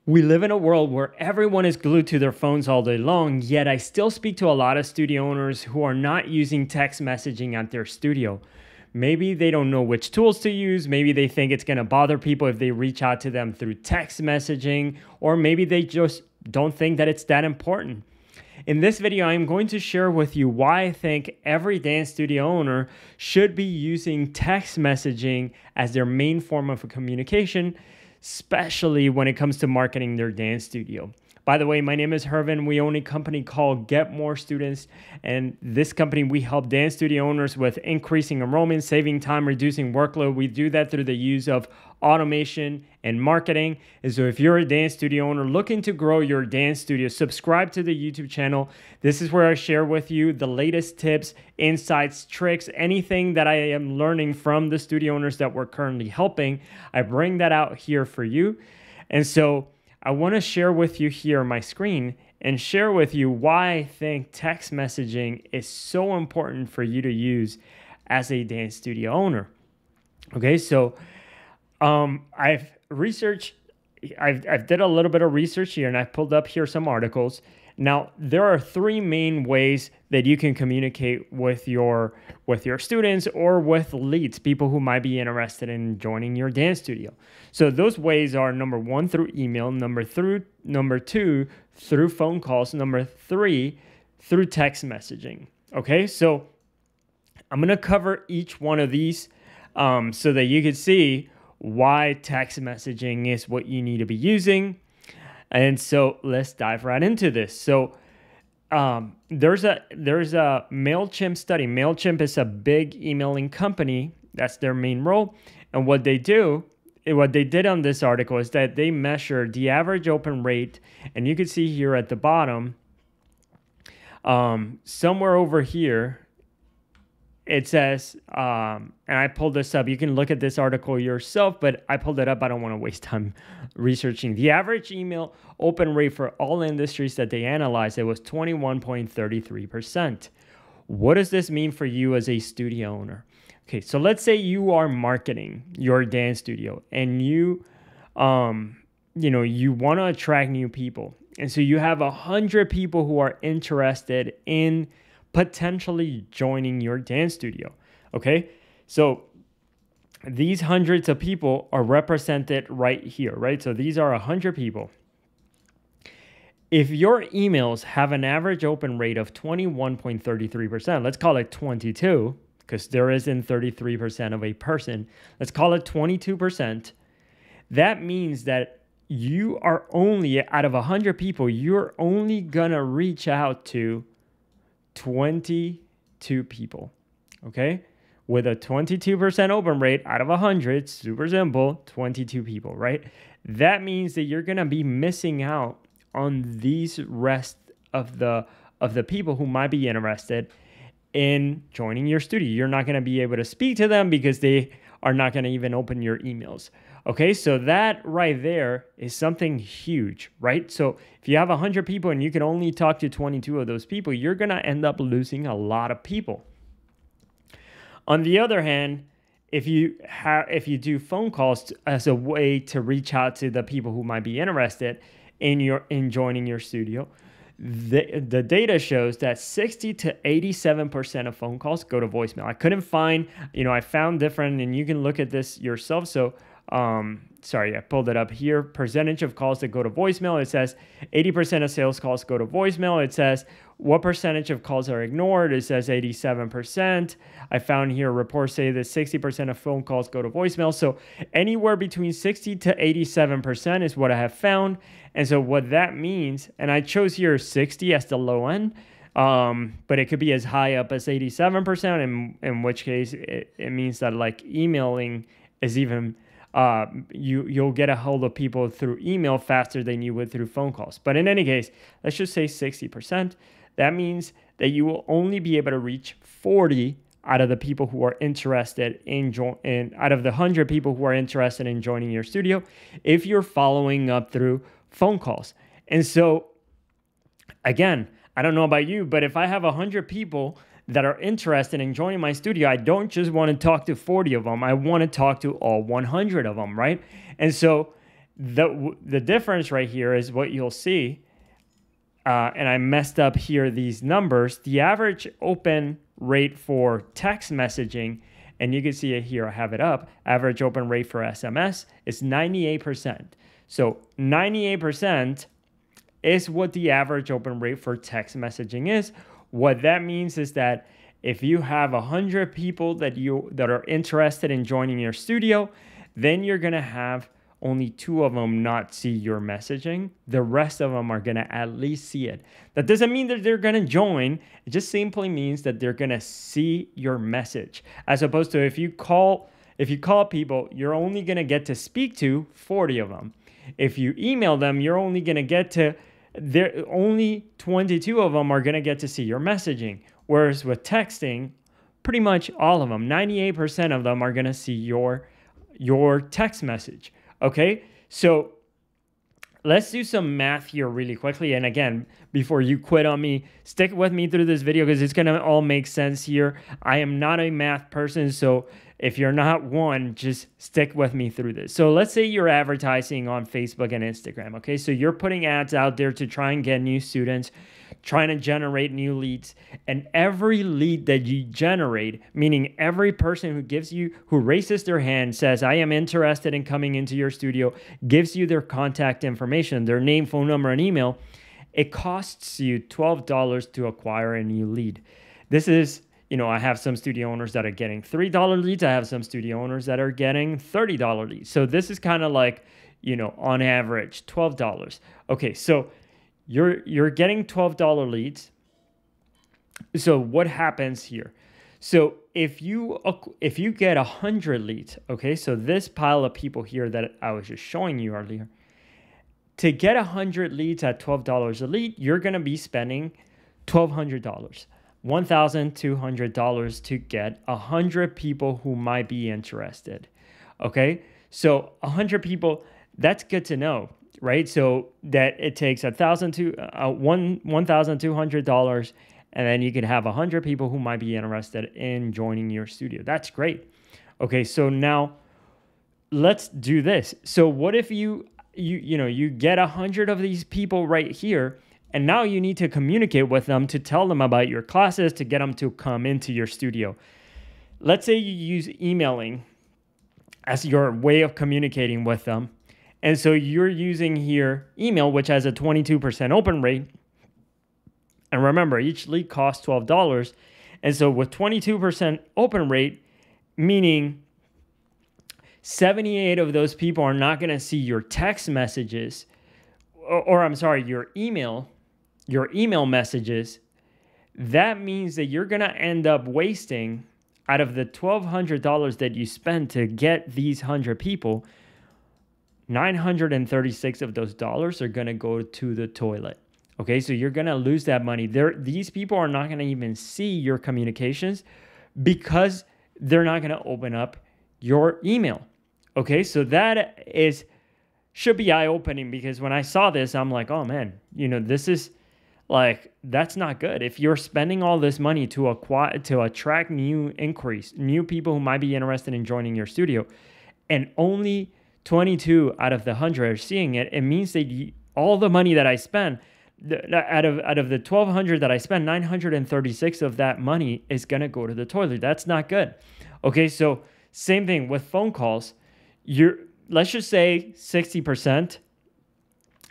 We live in a world where everyone is glued to their phones all day long, yet I still speak to a lot of studio owners who are not using text messaging at their studio. Maybe they don't know which tools to use, maybe they think it's going to bother people if they reach out to them through text messaging, or maybe they just don't think that it's that important. In this video, I'm going to share with you why I think every dance studio owner should be using text messaging as their main form of communication, especially when it comes to marketing their dance studio. By the way, my name is Hervin. We own a company called Get More Students. And this company, we help dance studio owners with increasing enrollment, saving time, reducing workload. We do that through the use of automation and marketing. And so if you're a dance studio owner looking to grow your dance studio, subscribe to the YouTube channel. This is where I share with you the latest tips, insights, tricks, anything that I am learning from the studio owners that we're currently helping. I bring that out here for you. And so I want to share with you here on my screen and share with you why I think text messaging is so important for you to use as a dance studio owner. Okay, so I've did a little bit of research here, and I've pulled up here some articles. Now, there are three main ways that you can communicate with your students or with leads, people who might be interested in joining your dance studio. So those ways are number one, through email, number two, through phone calls, number three, through text messaging. Okay, so I'm gonna cover each one of these so that you can see why text messaging is what you need to be using. And so let's dive right into this. So there's a MailChimp study. MailChimp is a big emailing company. That's their main role. And what they did on this article is that they measure the average open rate. And you can see here at the bottom, somewhere over here, it says, and I pulled this up. You can look at this article yourself, but I pulled it up. I don't want to waste time researching. The average email open rate for all industries that they analyzed, it was 21.33%. What does this mean for you as a studio owner? Okay, so let's say you are marketing your dance studio and you want to attract new people. And so you have 100 people who are interested in potentially joining your dance studio. Okay, so these hundreds of people are represented right here, right? So these are 100 people. If your emails have an average open rate of 21.33%, let's call it 22, because there isn't 33% of a person. Let's call it 22%. That means that you are only, out of 100 people, you're only gonna reach out to 22 people, okay? With a 22% open rate out of 100, super simple, 22 people, right? That means that you're gonna be missing out on these rest of the people who might be interested in joining your studio. You're not gonna be able to speak to them because they are not gonna even open your emails. Okay, so that right there is something huge, right? So if you have 100 people and you can only talk to 22 of those people, you're gonna end up losing a lot of people. On the other hand, if you do phone calls as a way to reach out to the people who might be interested in joining your studio, the data shows that 60 to 87% of phone calls go to voicemail. I couldn't find, I found different, and you can look at this yourself. So sorry, I pulled it up here. Percentage of calls that go to voicemail. It says 80% of sales calls go to voicemail. It says what percentage of calls are ignored. It says 87%. I found here reports say that 60% of phone calls go to voicemail. So anywhere between 60 to 87% is what I have found. And so what that means, and I chose here 60 as the low end, but it could be as high up as 87%, in which case it means that like emailing is even you'll get a hold of people through email faster than you would through phone calls. But in any case, let's just say 60%. That means that you will only be able to reach 40 out of the people who are interested out of the 100 people who are interested in joining your studio if you're following up through phone calls. And so, again, I don't know about you, but if I have 100 people that are interested in joining my studio, I don't just want to talk to 40 of them. I want to talk to all 100 of them, right? And so the difference right here is what you'll see. And I messed up here these numbers. The average open rate for text messaging, and you can see it here, I have it up. Average open rate for SMS is 98%. So 98% is what the average open rate for text messaging is. What that means is that if you have 100 people that are interested in joining your studio, then you're gonna have only 2 of them not see your messaging. The rest of them are gonna at least see it. That doesn't mean that they're gonna join. It just simply means that they're gonna see your message. As opposed to if you call people, you're only gonna get to speak to 40 of them. If you email them, you're only gonna get to, only 22 of them are gonna get to see your messaging. Whereas with texting, pretty much all of them, 98% of them are gonna see your text message. Okay, so let's do some math here really quickly. And again, before you quit on me, stick with me through this video because it's gonna all make sense here. I am not a math person, so if you're not one, just stick with me through this. So let's say you're advertising on Facebook and Instagram, okay? So you're putting ads out there to try and get new students, trying to generate new leads. And every lead that you generate, meaning every person who raises their hand, says, I am interested in coming into your studio, gives you their contact information, their name, phone number, and email, it costs you $12 to acquire a new lead. This is, I have some studio owners that are getting $3 leads. I have some studio owners that are getting $30 leads. So this is kind of like, on average, $12. Okay, so you're getting $12 leads. So what happens here? So if you get 100 leads, okay, so this pile of people here that I was just showing you earlier, to get 100 leads at $12 a lead, you're going to be spending $1,200. $1,200 to get 100 people who might be interested. Okay, so 100 people, that's good to know, right? So that it takes $1,200, and then you can have 100 people who might be interested in joining your studio. That's great. Okay, so now let's do this. So what if you get 100 of these people right here, and now you need to communicate with them to tell them about your classes, to get them to come into your studio. Let's say you use emailing as your way of communicating with them. And so you're using here email, which has a 22% open rate. And remember, each lead costs $12. And so with 22% open rate, meaning 78 of those people are not going to see your text messages, or I'm sorry, your email messages, that means that you're going to end up wasting, out of the $1,200 that you spend to get these 100 people, 936 of those dollars are going to go to the toilet. Okay, so you're going to lose that money. These people are not going to even see your communications because they're not going to open up your email. Okay, so that should be eye-opening, because when I saw this, I'm like, oh man, this is like, that's not good. If you're spending all this money to attract new inquiries, new people who might be interested in joining your studio, and only 22 out of the 100 are seeing it, it means that all the money that I spend, out of the 1,200 that I spend, 936 of that money is going to go to the toilet. That's not good. Okay, so same thing with phone calls. Let's just say 60%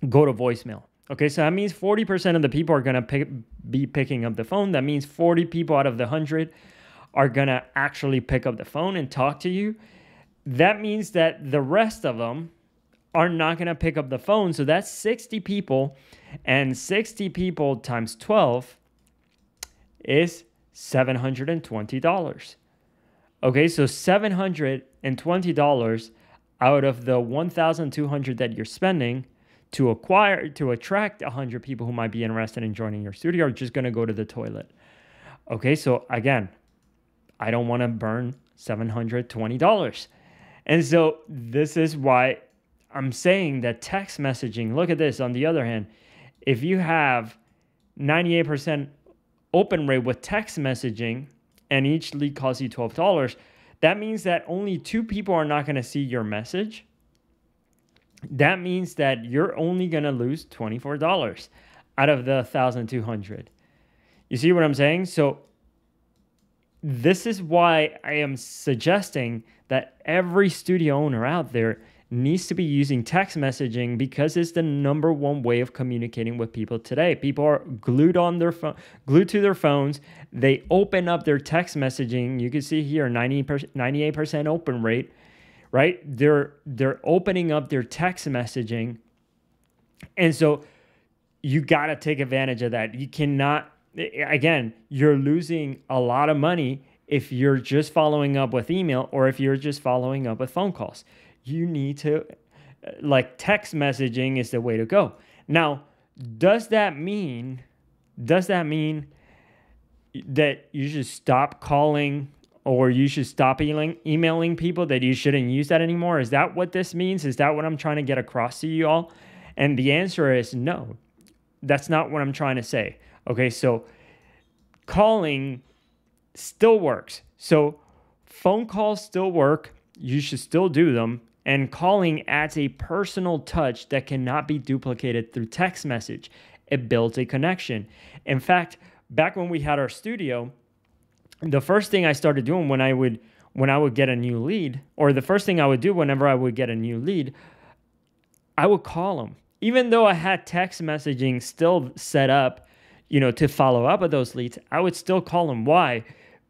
go to voicemail. Okay, so that means 40% of the people are going to be picking up the phone. That means 40 people out of the 100 are going to actually pick up the phone and talk to you. That means that the rest of them are not going to pick up the phone. So that's 60 people, and 60 people times 12 is $720. Okay, so $720 out of the $1,200 that you're spending to attract 100 people who might be interested in joining your studio are just going to go to the toilet. Okay, so again, I don't want to burn $720. And so this is why I'm saying that text messaging, look at this, on the other hand, if you have 98% open rate with text messaging and each lead costs you $12, that means that only 2 people are not going to see your message. that means that you're only going to lose $24 out of the 1,200. You see what I'm saying? So this is why I am suggesting that every studio owner out there needs to be using text messaging, because it's the number one way of communicating with people today. People are glued to their phones. They open up their text messaging. You can see here 98% open rate, right? They're opening up their text messaging. And so you got to take advantage of that. You cannot, again, you're losing a lot of money if you're just following up with email or if you're just following up with phone calls. You need to, text messaging is the way to go. Now, does that mean that you should stop calling or you should stop emailing people, that you shouldn't use that anymore? Is that what this means? Is that what I'm trying to get across to you all? And the answer is no. That's not what I'm trying to say. Okay, so calling still works. So phone calls still work. You should still do them. And calling adds a personal touch that cannot be duplicated through text message. It builds a connection. In fact, back when we had our studio, the first thing I started doing when I would get a new lead, or the first thing I would do whenever I would get a new lead, I would call them. Even though I had text messaging still set up, to follow up with those leads, I would still call them. Why?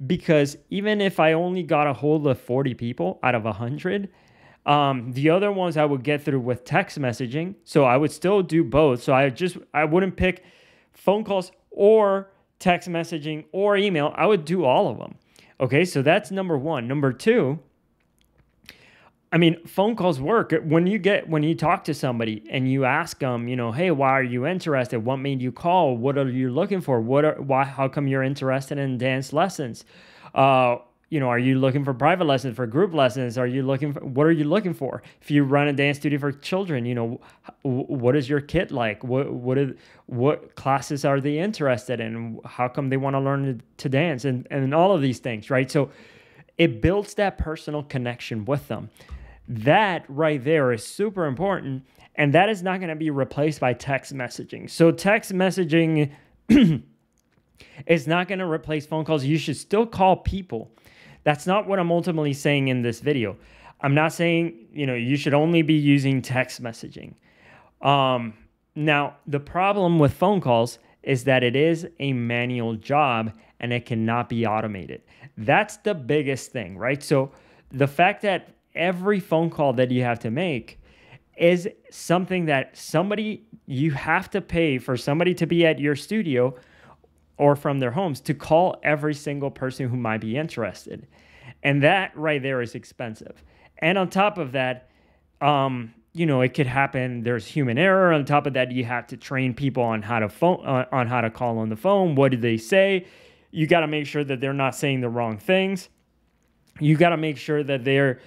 Because even if I only got a hold of 40 people out of 100, the other ones I would get through with text messaging. So I would still do both. So I wouldn't pick phone calls or text messaging or email. I would do all of them. Okay, so that's number one. Number two, phone calls work. When you talk to somebody and you ask them, hey, why are you interested? What made you call? What are you looking for? How come you're interested in dance lessons? Are you looking for private lessons, for group lessons? What are you looking for? If you run a dance studio for children, what is your kid like? What classes are they interested in? How come they want to learn to dance? And all of these things, right? So it builds that personal connection with them. That right there is super important, and that is not going to be replaced by text messaging. So text messaging is not going to replace phone calls. You should still call people. That's not what I'm ultimately saying in this video. I'm not saying, you should only be using text messaging. Now, the problem with phone calls is that it is a manual job and it cannot be automated. That's the biggest thing, right? So the fact that every phone call that you have to make is something that you have to pay for somebody to be at your studio or from their homes to call every single person who might be interested. And that right there is expensive. And on top of that, it could happen. There's human error. On top of that, you have to train people on how to call on the phone. What do they say? You got to make sure that they're not saying the wrong things. You got to make sure that they're,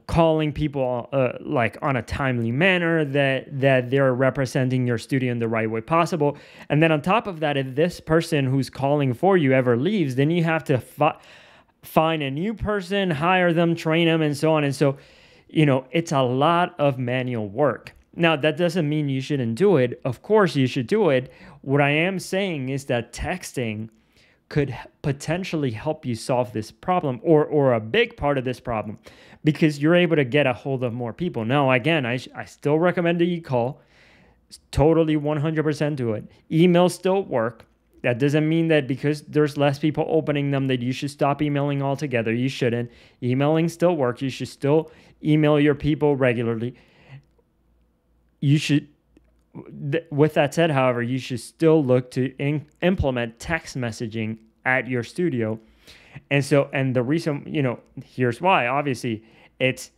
calling people on a timely manner, that they're representing your studio in the right way possible. And then on top of that, if this person who's calling for you ever leaves, then you have to find a new person, hire them, train them, and so on. And so, it's a lot of manual work. Now, that doesn't mean you shouldn't do it. Of course, you should do it. What I am saying is that texting could potentially help you solve this problem, or a big part of this problem, because you're able to get a hold of more people. Now, again, I still recommend that you call. Totally 100% do it. Emails still work. That doesn't mean that because there's less people opening them that you should stop emailing altogether. You shouldn't. Emailing still works. You should still email your people regularly. You should, with that said, however, you should still look to implement text messaging at your studio. And the reason, here's why. Obviously, it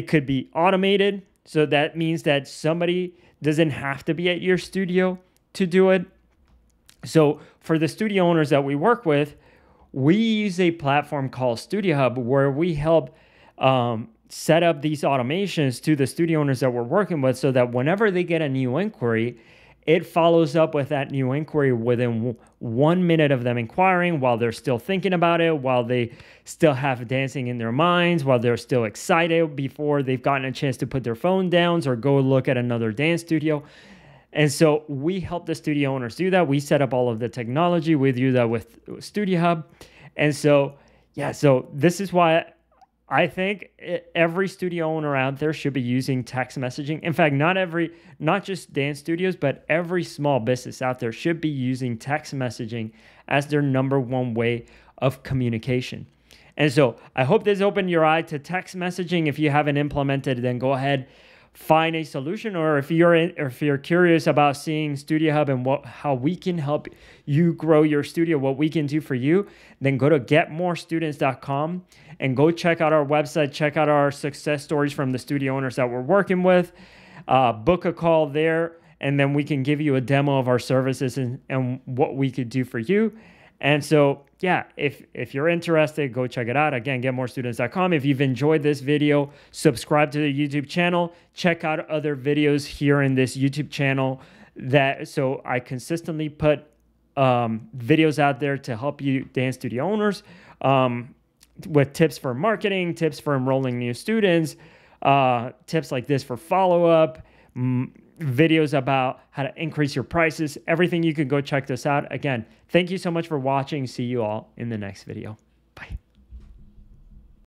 could be automated. So that means that somebody doesn't have to be at your studio to do it. So for the studio owners that we work with, we use a platform called Studio Hub, where we help set up these automations to the studio owners that we're working with, so that whenever they get a new inquiry, it follows up with that new inquiry within 1 minute of them inquiring, while they're still thinking about it, while they still have dancing in their minds, while they're still excited before they've gotten a chance to put their phone down or go look at another dance studio. And so we help the studio owners do that. We set up all of the technology. We do that with Studio Hub. And so, yeah, so this is why I think every studio owner out there should be using text messaging. In fact, not just dance studios, but every small business out there should be using text messaging as their number one way of communication. And so I hope this opened your eye to text messaging. If you haven't implemented it, then go ahead, find a solution. Or if you're curious about seeing Studio Hub and how we can help you grow your studio, what we can do for you, then go to getmorestudents.com and go check out our website, check out our success stories from the studio owners that we're working with, book a call there, and then we can give you a demo of our services and what we could do for you. And so, yeah, if you're interested, go check it out. Again, getmorestudents.com. If you've enjoyed this video, subscribe to the YouTube channel. Check out other videos here in this YouTube channel. So I consistently put videos out there to help you dance studio owners with tips for marketing, tips for enrolling new students, tips like this for follow-up, videos about how to increase your prices, everything. You can go check this out. Again, thank you so much for watching. See you all in the next video.